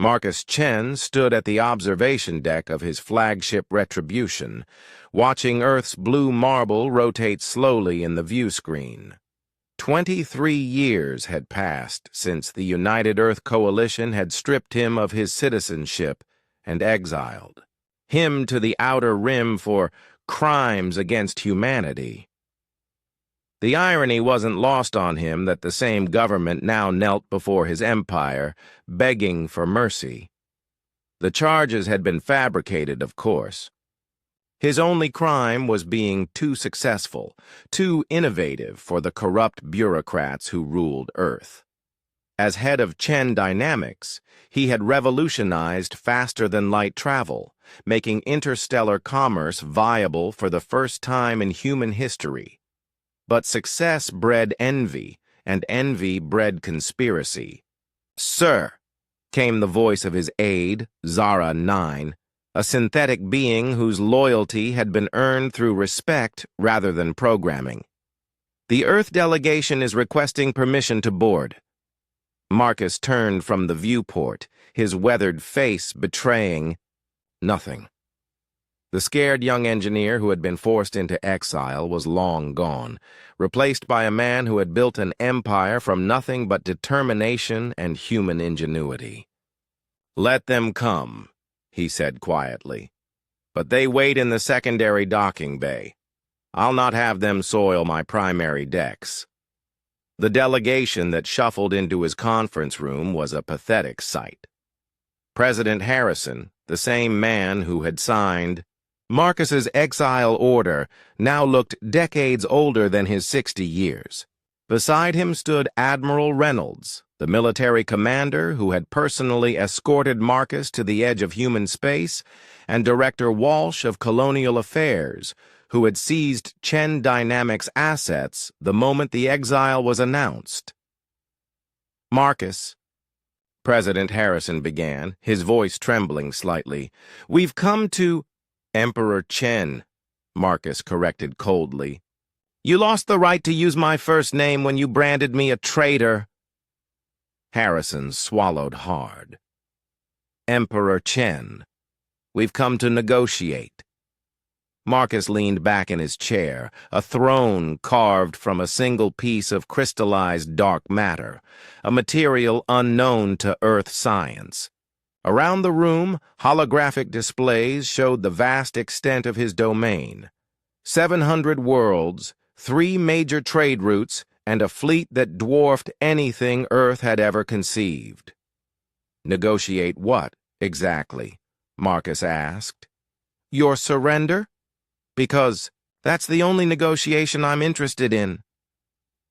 Marcus Chen stood at the observation deck of his flagship Retribution, watching Earth's blue marble rotate slowly in the view screen. 23 years had passed since the United Earth Coalition had stripped him of his citizenship and exiled him to the Outer Rim for crimes against humanity. The irony wasn't lost on him that the same government now knelt before his empire, begging for mercy. The charges had been fabricated, of course. His only crime was being too successful, too innovative for the corrupt bureaucrats who ruled Earth. As head of Chen Dynamics, he had revolutionized faster-than-light travel, making interstellar commerce viable for the first time in human history. But success bred envy, and envy bred conspiracy. "Sir," came the voice of his aide, Zara 9, a synthetic being whose loyalty had been earned through respect rather than programming. "The Earth delegation is requesting permission to board." Marcus turned from the viewport, his weathered face betraying nothing. The scared young engineer who had been forced into exile was long gone, replaced by a man who had built an empire from nothing but determination and human ingenuity. "Let them come," he said quietly. "But they wait in the secondary docking bay. I'll not have them soil my primary decks." The delegation that shuffled into his conference room was a pathetic sight. President Harrison, the same man who had signed Marcus's exile order, now looked decades older than his 60 years. Beside him stood Admiral Reynolds, the military commander who had personally escorted Marcus to the edge of human space, and Director Walsh of Colonial Affairs, who had seized Chen Dynamics assets the moment the exile was announced. "Marcus," President Harrison began, his voice trembling slightly, "we've come to—" "Emperor Chen," Marcus corrected coldly. "You lost the right to use my first name when you branded me a traitor." Harrison swallowed hard. "Emperor Chen, we've come to negotiate." Marcus leaned back in his chair, a throne carved from a single piece of crystallized dark matter, a material unknown to Earth science. Around the room, holographic displays showed the vast extent of his domain. 700 worlds, 3 major trade routes, and a fleet that dwarfed anything Earth had ever conceived. "Negotiate what, exactly?" Marcus asked. "Your surrender? Because that's the only negotiation I'm interested in."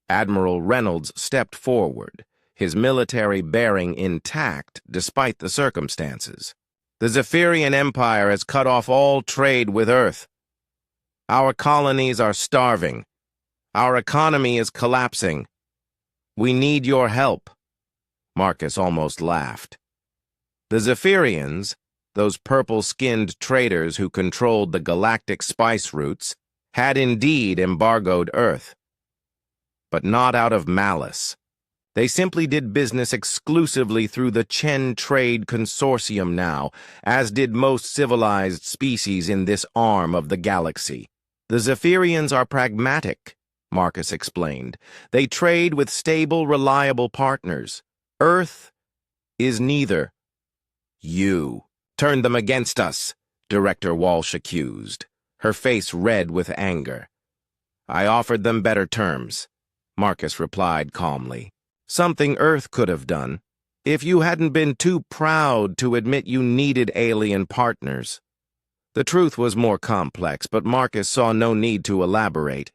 Admiral Reynolds stepped forward, his military bearing intact despite the circumstances. "The Zephyrian Empire has cut off all trade with Earth. Our colonies are starving. Our economy is collapsing. We need your help." Marcus almost laughed. The Zephyrians, those purple-skinned traders who controlled the galactic spice routes, had indeed embargoed Earth. But not out of malice. They simply did business exclusively through the Chen Trade Consortium now, as did most civilized species in this arm of the galaxy. "The Zephyrians are pragmatic," Marcus explained. "They trade with stable, reliable partners. Earth is neither." "You turned them against us," Director Walsh accused, her face red with anger. "I offered them better terms," Marcus replied calmly. "Something Earth could have done, if you hadn't been too proud to admit you needed alien partners." The truth was more complex, but Marcus saw no need to elaborate.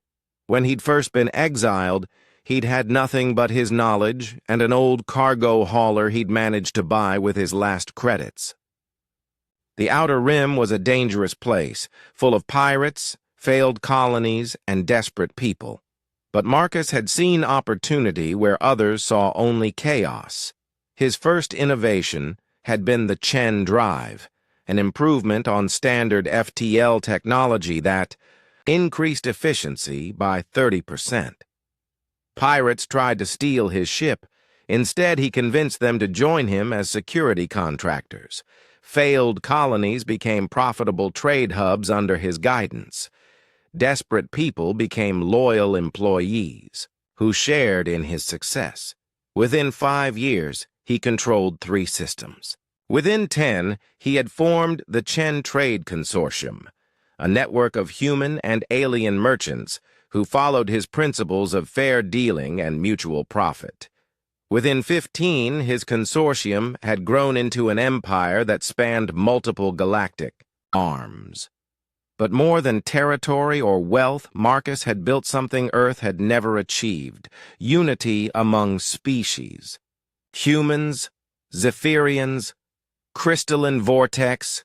When he'd first been exiled, he'd had nothing but his knowledge and an old cargo hauler he'd managed to buy with his last credits. The Outer Rim was a dangerous place, full of pirates, failed colonies, and desperate people. But Marcus had seen opportunity where others saw only chaos. His first innovation had been the Chen Drive, an improvement on standard FTL technology that increased efficiency by 30%. Pirates tried to steal his ship, Instead, he convinced them to join him as security contractors. Failed colonies became profitable trade hubs under his guidance. Desperate people became loyal employees who shared in his success. Within 5 years, he controlled 3 systems. Within 10, he had formed the Chen Trade Consortium, a network of human and alien merchants who followed his principles of fair dealing and mutual profit. Within 15, his consortium had grown into an empire that spanned multiple galactic arms. But more than territory or wealth, Marcus had built something Earth had never achieved: unity among species. Humans, Zephyrians, crystalline vortex,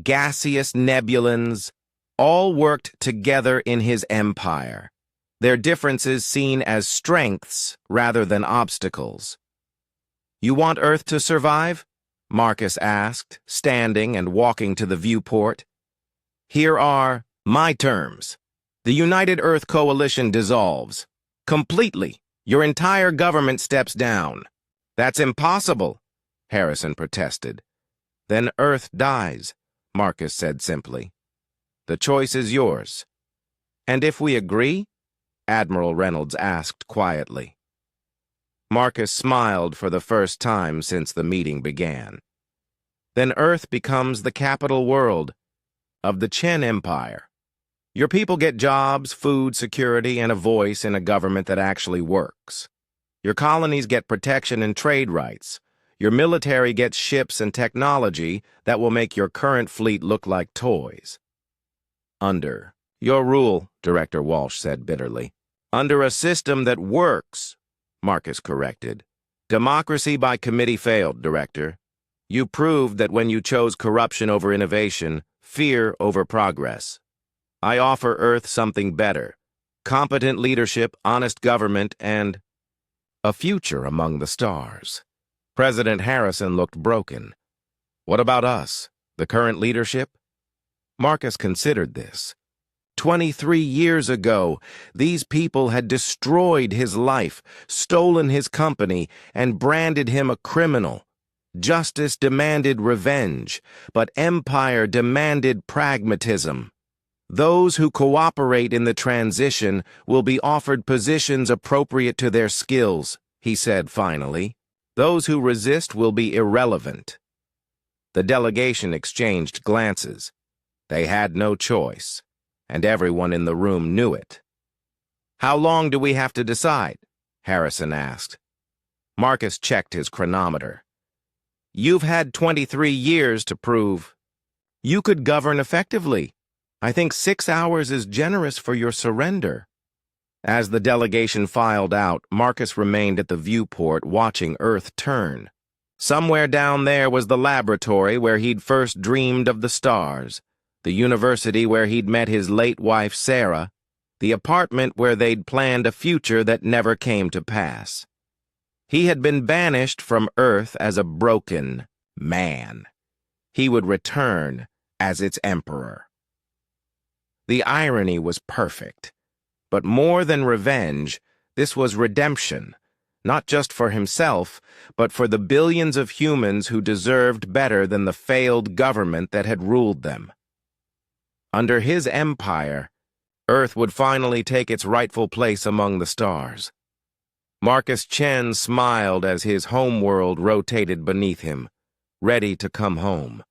gaseous nebulans, all worked together in his empire, their differences seen as strengths rather than obstacles. "You want Earth to survive?" Marcus asked, standing and walking to the viewport. "Here are my terms. The United Earth Coalition dissolves. Completely. Your entire government steps down." "That's impossible," Harrison protested. "Then Earth dies," Marcus said simply. "The choice is yours." "And if we agree?" Admiral Reynolds asked quietly. Marcus smiled for the first time since the meeting began. "Then Earth becomes the capital world of the Chen Empire. Your people get jobs, food, security, and a voice in a government that actually works. Your colonies get protection and trade rights. Your military gets ships and technology that will make your current fleet look like toys." "Under your rule," Director Walsh said bitterly. "Under a system that works," Marcus corrected. "Democracy by committee failed, Director. You proved that when you chose corruption over innovation, fear over progress. I offer Earth something better: competent leadership, honest government, and a future among the stars." President Harrison looked broken. "What about us, the current leadership?" Marcus considered this. 23 years ago, these people had destroyed his life, stolen his company, and branded him a criminal. Justice demanded revenge, but empire demanded pragmatism. "Those who cooperate in the transition will be offered positions appropriate to their skills," he said finally. "Those who resist will be irrelevant." The delegation exchanged glances. They had no choice, and everyone in the room knew it. "How long do we have to decide?" Harrison asked. Marcus checked his chronometer. "You've had 23 years to prove you could govern effectively. I think 6 hours is generous for your surrender." As the delegation filed out, Marcus remained at the viewport watching Earth turn. Somewhere down there was the laboratory where he'd first dreamed of the stars, the university where he'd met his late wife Sarah, the apartment where they'd planned a future that never came to pass. He had been banished from Earth as a broken man. He would return as its emperor. The irony was perfect. But more than revenge, this was redemption, not just for himself, but for the billions of humans who deserved better than the failed government that had ruled them. Under his empire, Earth would finally take its rightful place among the stars. Marcus Chen smiled as his homeworld rotated beneath him, ready to come home.